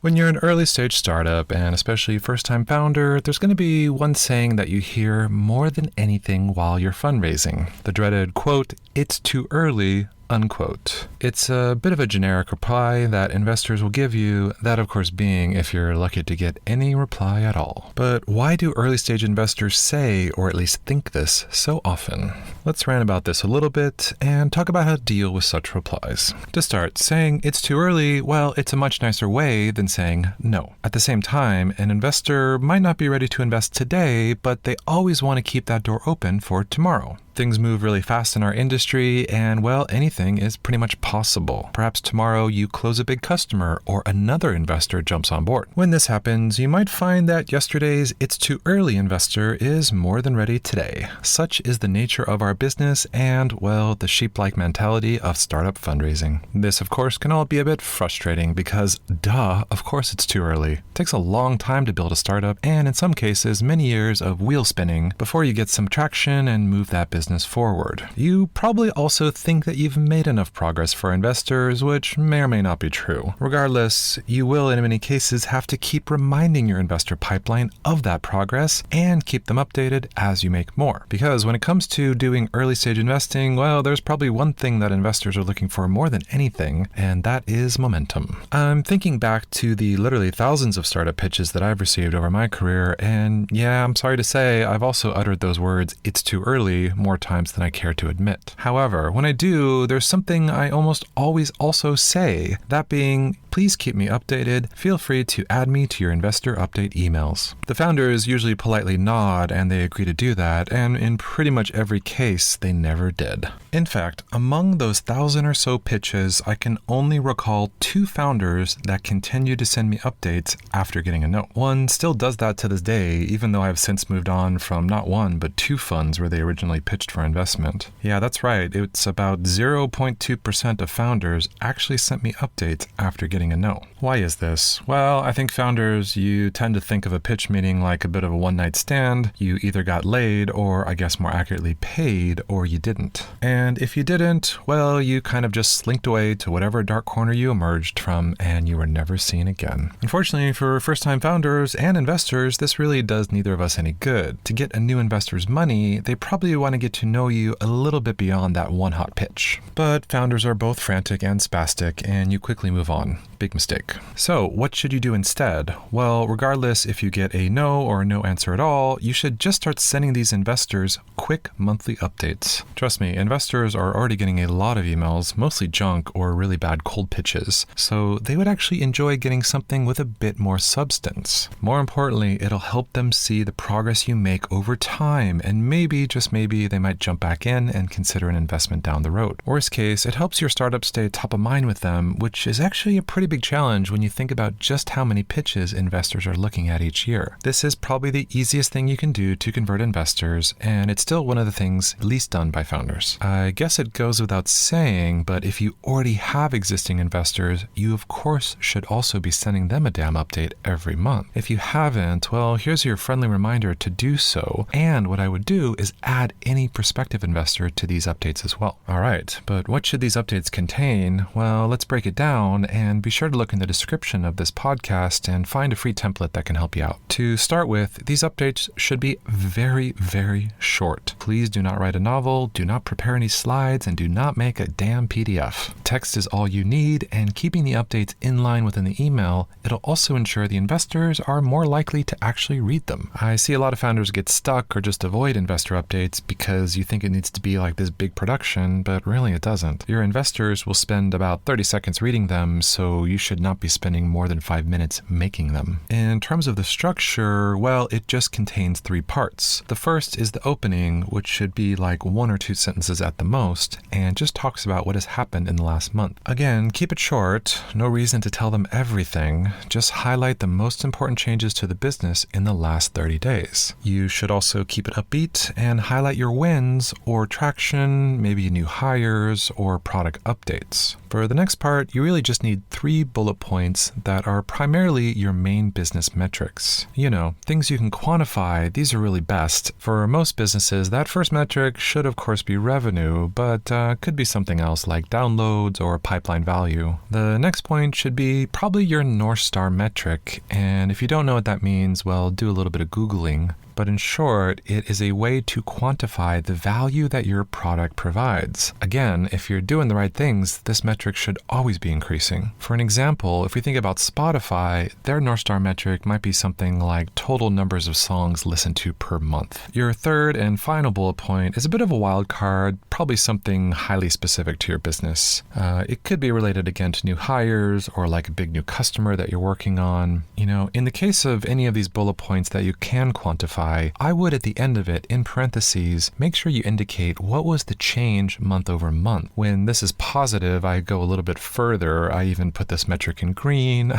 When you're an early stage startup, and especially first-time founder, there's going to be one saying that you hear more than anything while you're fundraising. The dreaded, quote, "It's too early," unquote. It's a bit of a generic reply that investors will give you, that of course being if you're lucky to get any reply at all. But why do early stage investors say, or at least think this, so often? Let's rant about this a little bit and talk about how to deal with such replies. To start, saying it's too early, well, it's a much nicer way than saying no. At the same time, an investor might not be ready to invest today, but they always want to keep that door open for tomorrow. Things move really fast in our industry, and well, anything is pretty much possible. Perhaps tomorrow you close a big customer or another investor jumps on board. When this happens, you might find that yesterday's "it's too early" investor is more than ready today. Such is the nature of our business and, well, the sheep-like mentality of startup fundraising. This, of course, can all be a bit frustrating because, duh, of course it's too early. It takes a long time to build a startup, and in some cases, many years of wheel spinning before you get some traction and move that business forward. You probably also think that you've made enough progress for investors, which may or may not be true. Regardless, you will in many cases have to keep reminding your investor pipeline of that progress and keep them updated as you make more. Because when it comes to doing early stage investing, well, there's probably one thing that investors are looking for more than anything, and that is momentum. I'm thinking back to the literally thousands of startup pitches that I've received over my career, and yeah, I'm sorry to say, I've also uttered those words, "it's too early," more times than I care to admit. However, when I do, there's something I almost always also say, that being, please keep me updated. Feel free to add me to your investor update emails. The founders usually politely nod and they agree to do that, and in pretty much every case, they never did. In fact, among those 1,000 or so pitches, I can only recall 2 founders that continue to send me updates after getting a no. One still does that to this day, even though I've since moved on from not one, but 2 funds where they originally pitched for investment. Yeah, that's right. It's about 0.2% of founders actually sent me updates after getting a no. Why is this? Well, I think founders, you tend to think of a pitch meeting like a bit of a one-night stand. You either got laid, or I guess more accurately paid, or you didn't. And if you didn't, well, you kind of just slinked away to whatever dark corner you emerged from, and you were never seen again. Unfortunately, for first-time founders and investors, this really does neither of us any good. To get a new investor's money, they probably want to get to know you a little bit beyond that one hot pitch. But founders are both frantic and spastic, and you quickly move on. Big mistake. So what should you do instead? Well, regardless if you get a no or no answer at all, you should just start sending these investors quick monthly updates. Trust me, investors are already getting a lot of emails, mostly junk or really bad cold pitches, so they would actually enjoy getting something with a bit more substance. More importantly, it'll help them see the progress you make over time, and maybe, just maybe, they might jump back in and consider an investment down the road. Worst case, it helps your startup stay top of mind with them, which is actually a pretty big challenge when you think about just how many pitches investors are looking at each year. This is probably the easiest thing you can do to convert investors, and it's still one of the things least done by founders. I guess it goes without saying, but if you already have existing investors, you of course should also be sending them a damn update every month. If you haven't, well, here's your friendly reminder to do so, and what I would do is add any prospective investor to these updates as well. All right, but what should these updates contain? Well, let's break it down, and be sure to look in the description of this podcast and find a free template that can help you out. To start with, these updates should be very, very short. Please do not write a novel, do not prepare any slides, and do not make a damn PDF. Text is all you need, and keeping the updates in line within the email, it'll also ensure the investors are more likely to actually read them. I see a lot of founders get stuck or just avoid investor updates because you think it needs to be like this big production, but really it doesn't. Your investors will spend about 30 seconds reading them, so you should not be spending more than 5 minutes making them. In terms of the structure, well, it just contains 3 parts. The first is the opening, which should be like 1 or 2 sentences at the most, and just talks about what has happened in the last month. Again, keep it short, no reason to tell them everything, just highlight the most important changes to the business in the last 30 days. You should also keep it upbeat and highlight your wins or traction, maybe new hires or product updates. For the next part, you really just need 3 3 bullet points that are primarily your main business metrics. You know, things you can quantify, these are really best. For most businesses, that first metric should of course be revenue, but could be something else like downloads or pipeline value. The next point should be probably your North Star metric, and if you don't know what that means, well, do a little bit of Googling. But in short, it is a way to quantify the value that your product provides. Again, if you're doing the right things, this metric should always be increasing. For an example, if we think about Spotify, their North Star metric might be something like total numbers of songs listened to per month. Your third and final bullet point is a bit of a wild card, probably something highly specific to your business. It could be related again to new hires or like a big new customer that you're working on. You know, in the case of any of these bullet points that you can quantify, I would at the end of it, in parentheses, make sure you indicate what was the change month over month. When this is positive, I go a little bit further. I even put this metric in green.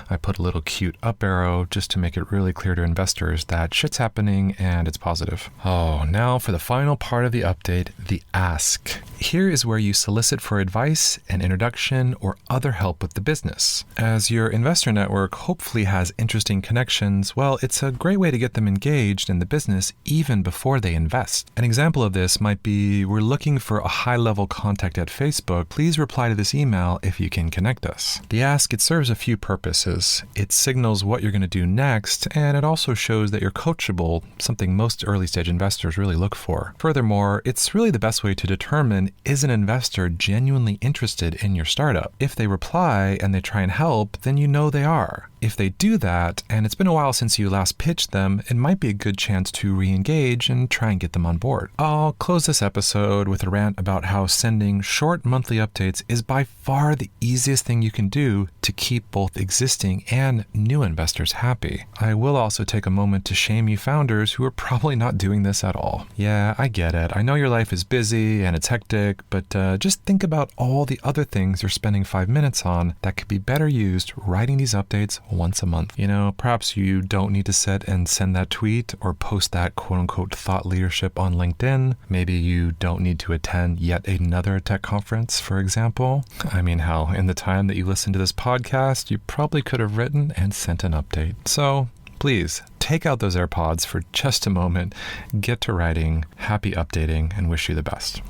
I put a little cute up arrow just to make it really clear to investors that shit's happening and it's positive. Oh, now for the final part of the update, the ask. Here is where you solicit for advice, an introduction, or other help with the business. As your investor network hopefully has interesting connections, well, it's a great way to get them engaged in the business even before they invest. An example of this might be, we're looking for a high-level contact at Facebook. Please reply to this email if you can connect us. The ask, it serves a few purposes. It signals what you're going to do next, and it also shows that you're coachable, something most early-stage investors really look for. Furthermore, it's really the best way to determine, is an investor genuinely interested in your startup? If they reply and they try and help, then you know they are. If they do that, and it's been a while since you last pitched them, it might be a good chance to re-engage and try and get them on board. I'll close this episode with a rant about how sending short monthly updates is by far the easiest thing you can do to keep both existing and new investors happy. I will also take a moment to shame you founders who are probably not doing this at all. Yeah, I get it. I know your life is busy and it's hectic, but just think about all the other things you're spending 5 minutes on that could be better used writing these updates once a month. You know, perhaps you don't need to sit and send that tweet or post that quote-unquote thought leadership on LinkedIn. Maybe you don't need to attend yet another tech conference, for example. I mean, hell, in the time that you listen to this podcast, you probably could have written and sent an update. So please take out those AirPods for just a moment, get to writing, happy updating, and wish you the best.